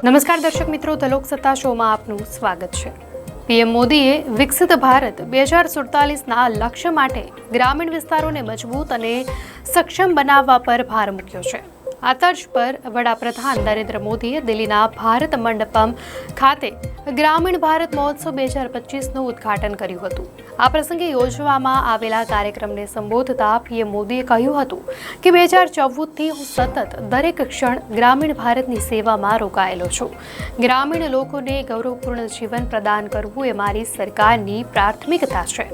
નમસ્કાર દર્શક મિત્રો, ધ લોકસત્તા શોમાં આપનું સ્વાગત છે। પીએમ મોદીએ વિકસિત ભારત 2047ના લક્ષ્ય માટે ગ્રામીણ વિસ્તારોને મજબૂત અને સક્ષમ બનાવવા પર ભાર મૂક્યો છે। આ તર્જ પર વડાપ્રધાન નરેન્દ્ર મોદીએ દિલ્હીના ભારત મંડપમ ખાતે ગ્રામીણ ભારત મહોત્સવ 2025નું ઉદ્ઘાટન કર્યું હતું। આ પ્રસંગે યોજવામાં આવેલા કાર્યક્રમને સંબોધતા પીએમ મોદીએ કહ્યું હતું કે 2014થી હું સતત દરેક ક્ષણ ગ્રામીણ ભારતની સેવામાં રોકાયેલો છું। ગ્રામીણ લોકોને ગૌરવપૂર્ણ જીવન પ્રદાન કરવું એ મારી સરકારની પ્રાથમિકતા છે।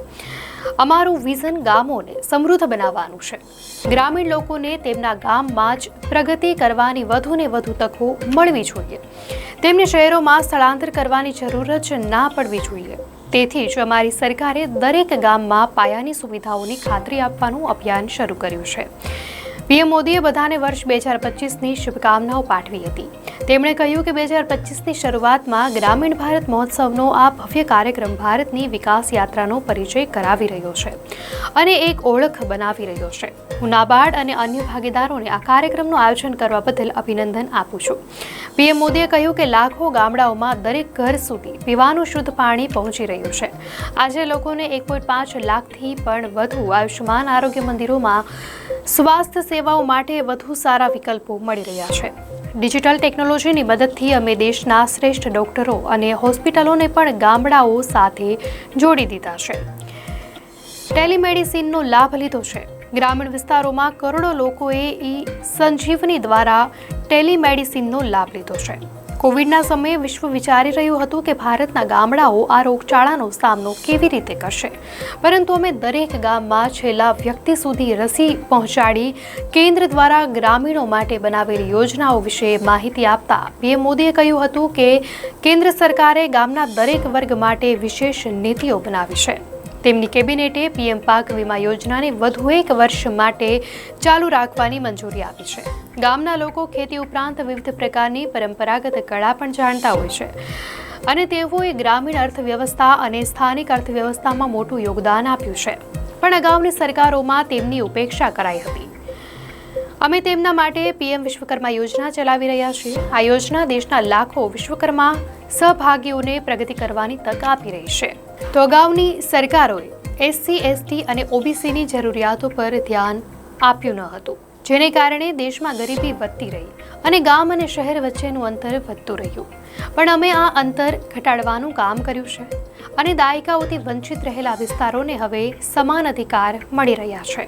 અમારું વિઝન ગામોને સમૃદ્ધ બનાવવાનું છે। ગ્રામીણ લોકોને તેમના ગામમાં જ પ્રગતિ કરવાની વધુને વધુ તકો મળવી જોઈએ। તેમને શહેરોમાં સ્થળાંતર કરવાની જરૂર જ ના પડવી જોઈએ। તેથી જ અમારી સરકારે દરેક ગામમાં પાયાની સુવિધાઓની ખાતરી આપવાનું અભિયાન શરૂ કર્યું છે। પીએમ મોદીએ બધાને વર્ષ 2025ની શુભકામનાઓ પાઠવી હતી। તેમણે કહ્યું કે 2025ની શરૂઆતમાં ગ્રામીણ ભારત મહોત્સવનો આ ભવ્ય કાર્યક્રમ ભારતની વિકાસ યાત્રાનો પરિચય કરાવી રહ્યો છે અને એક ઓળખ બનાવી રહ્યો છે। હું નાબાર્ડ અને અન્ય ભાગીદારોને આ કાર્યક્રમનું આયોજન કરવા બદલ અભિનંદન આપું છું। પીએમ મોદીએ કહ્યું કે લાખો ગામડાઓમાં દરેક ઘર સુધી પીવાનું શુદ્ધ પાણી પહોંચી રહ્યું છે। આજે લોકોને 1.5 લાખથી પણ વધુ આયુષ્માન આરોગ્ય મંદિરોમાં સ્વાસ્થ્ય સેવાઓ માટે વધુ સારા વિકલ્પો મળી રહ્યા છે। ડિજિટલ ટેકનોલોજીની મદદથી અમે દેશના શ્રેષ્ઠ ડોક્ટરો અને હોસ્પિટલોને પણ ગામડાઓ સાથે જોડી દીધા છે। ટેલિમેડિસિનનો લાભ લીધો છે। ગ્રામીણ વિસ્તારોમાં કરોડો લોકોએ સંજીવની દ્વારા ટેલિમેડિસિનનો લાભ લીધો છે। કોવિડના સમયે વિશ્વ વિચારી રહ્યું હતું કે ભારતના ગામડાઓ આ રોગચાળાનો સામનો કેવી રીતે કરશે, પરંતુ અમે દરેક ગામમાં છેલ્લા વ્યક્તિ સુધી રસી પહોંચાડી કેન્દ્ર દ્વારા ગ્રામીણો માટે બનાવેલી યોજનાઓ વિશે માહિતી આપતા પીએમ મોદીએ કહ્યું હતું કે કેન્દ્ર સરકારે ગામના દરેક વર્ગ માટે વિશેષ નીતિઓ બનાવી છે। તેમની કેબિનેટે પીએમ પાક વીમા યોજનાને વધુ એક વર્ષ માટે ચાલુ રાખવાની મંજૂરી આપી છે। ગામના લોકો ખેતી ઉપરાંત વિવિધ પ્રકારની પરંપરાગત કળા પણ જાણતા હોય છે અને તેઓએ ગ્રામીણ અર્થવ્યવસ્થા અને સ્થાનિક અર્થવ્યવસ્થામાં મોટું યોગદાન આપ્યું છે, પણ અગાઉની સરકારોમાં તેમની ઉપેક્ષા કરાઈ હતી। અમે તેમના માટે પીએમ વિશ્વકર્મા યોજના ચલાવી રહ્યા છીએ। આ યોજના દેશના લાખો વિશ્વકર્મા સહભાગીઓને પ્રગતિ કરવાની તક આપી રહી છે। તો અગાઉની સરકારોએ એસસી, એસટી અને ઓબીસીની જરૂરિયાતો પર ધ્યાન આપ્યું ન હતું, જેને કારણે દેશમાં ગરીબી વધતી રહી અને ગામ અને શહેર વચ્ચેનું અંતર વધતું રહ્યું। પણ અમે આ અંતર ઘટાડવાનું કામ કર્યું છે અને દાયકાઓથી વંચિત રહેલા વિસ્તારોને હવે સમાન અધિકાર મળી રહ્યા છે।